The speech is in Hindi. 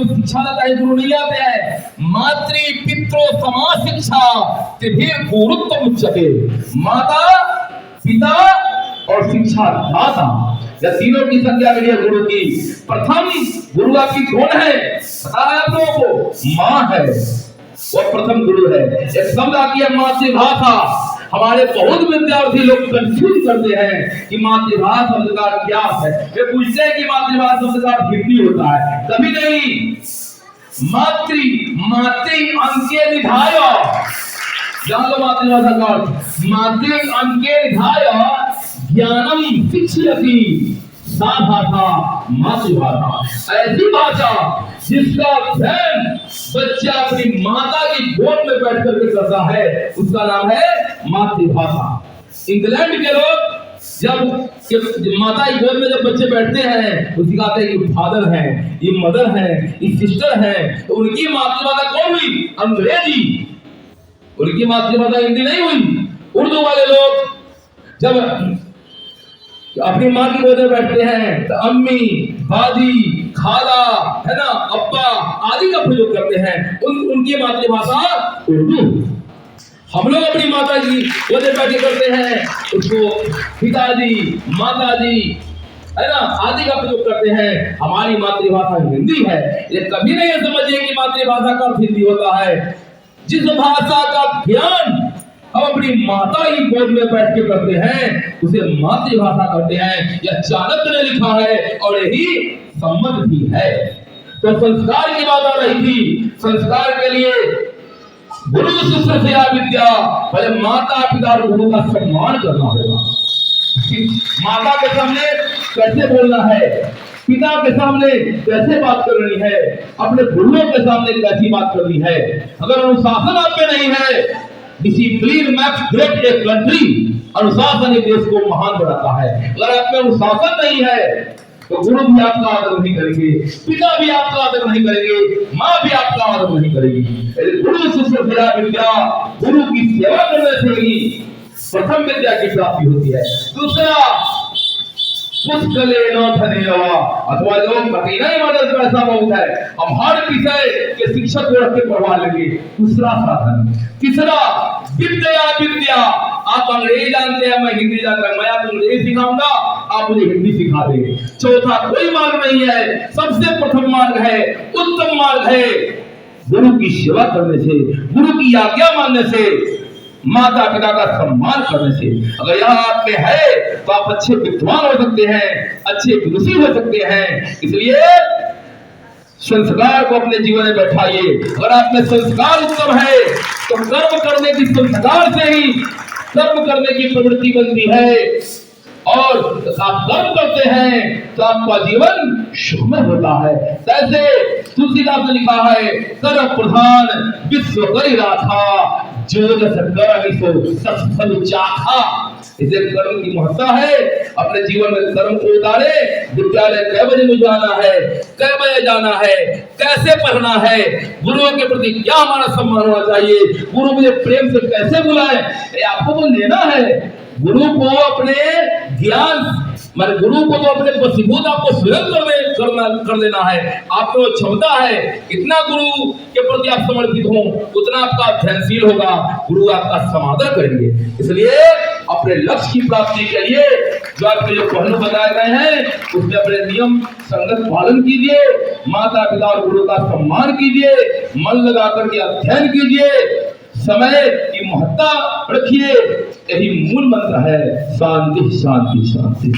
केवल शिक्षा देता है, गुरु नहीं आते हैं। मातृ पितृ समाज शिक्षा तिभिर गुरुत्व उच्यते। माता, पिता और शिक्षा दाता, या तीनों की संज्ञा मिली है गुरु की। प्रथम गुरु आपकी कौन है? पता है आप लोगों को? माँ है, वो प्रथम गुरु है। एक शब्द आती है मातृभाषा। हमारे बहुत विद्यार्थी लोग कंफ्यूज करते हैं कि मातृभाषा शब्द का क्या है। वे पूछते हैं कि मातृभाषा शब्द का हिंदी होता है, कभी नहीं। मातृ अंके निधाय, जान लो मातृभाषा का अर्थ। मातृ अंके निधाय ज्ञानम शिक्षयति, सा भाषा मातृभाषा। ऐसी भाषा जिसका अध्ययन बच्चा अपनी माता की गोद में बैठ करके करता है, उसका नाम है मातृभाषा। इंग्लैंड के लोग जब माता की गोद में जब बच्चे बैठते हैं, वो सिखाते हैं कि फादर है, ये मदर है, ये सिस्टर है। तो उनकी मातृभाषा कौन हुई? अंग्रेजी। उनकी मातृभाषा हिंदी नहीं हुई। उर्दू वाले लोग जब अपनी माँ की गोद में बैठते हैं तो अम्मी, बाजी, खाला, है ना, अब्बा आदि का प्रयोग करते हैं। उनकी मातृभाषा उर्दू। हम लोग अपनी माता जी गोद में बैठ करते हैं, उसको पिताजी, माताजी, है ना, आदि का प्रयोग करते हैं। हमारी मातृभाषा हिंदी है। ये कभी नहीं समझिए कि मातृभाषा का हिंदी होता है। जिस भाषा का ज्ञान हम अपनी माता की गोद में बैठ के करते हैं, उसे मातृभाषा कहते हैं। यह चाणक्य ने लिखा है और यही सम्मत भी है। तो संस्कार की बात आ रही थी। संस्कार के लिए गुरु शिष्य से विद्या, पहले माता पिता और गुरु का सम्मान करना होगा। माता के सामने कैसे बोलना है, पिता के सामने कैसे बात करनी है, अपने गुरुओं के सामने कैसी बात करनी है। अगर अनुशासन आप में नहीं है, discipline makes great a country, अनुशासन एक देश को महान बनाता है। अगर आप में अनुशासन नहीं है तो गुरु भी आपका आदर नहीं करेंगे, पिता भी आपका आदर नहीं करेंगे, माँ भी आपका आदर नहीं करेगी। गुरु शिष्य विद्या, गुरु की सेवा करने से ही प्रथम विद्या की प्राप्ति होती है। दूसरा, पुष्कले न धनेवा, अथवा जो कठिन मदद का ऐसा बहुत है, हम हर विषय के शिक्षक को रख के पढ़वा लेंगे। दूसरा साधन। तीसरा, विद्या विद्या। आप अंग्रेजी जानते हैं, मैं हिंदी जानता हूं, मैं आपको अंग्रेजी सिखाऊंगा, आप मुझे हिंदी सिखा देंगे। चौथा कोई मार्ग नहीं है, सबसे प्रथम मार्ग है, उत्तम मार्ग है गुरु की सेवा करने से, गुरु की आज्ञा मानने से, माता पिता का सम्मान करने से। अगर यह आप में है तो आप अच्छे विद्वान हो सकते हैं, अच्छे विदुषी हो सकते हैं। इसलिए संस्कार को अपने जीवन में बैठाइए। अगर आप में संस्कार उत्तम है तो कर्म करने की, संस्कार से ही कर्म करने की प्रवृत्ति बनती है, और आप कर्म करते हैं तो आपका जीवन सुखमय होता है। जैसे तुलसीदास ने लिखा है, कर प्रधान विश्व करि राखा, जो जस कर सो सत्फल चाखा। इसे कर्म की महत्ता है। अपने जीवन में कर्म को उतारे। विद्यालय कै बजे में जाना है, कै बजे जाना है, कैसे पढ़ना है, गुरुओं के प्रति क्या हमारा सम्मान होना चाहिए, गुरु मुझे प्रेम से कैसे बुलाए, आपको तो लेना है। गुरु को अपने ज्ञान, माने गुरु को तो अपने वशीभूत आपको स्वयं कर देना है। आपको क्षमता है, इतना गुरु के प्रति आप समर्पित हो, उतना आपका अध्ययनशील होगा, गुरु आपका समादर करेंगे। इसलिए अपने लक्ष्य की प्राप्ति के लिए जो आपके जो पहलू बताए गए हैं, उसमें अपने नियम संगत पालन कीजिए, माता पिता और गुरु का सम्मान कीजिए, मन लगा करके अध्ययन कीजिए, समय की महत्ता रखिए। यही मूल मंत्र है। शांति शांति शांति।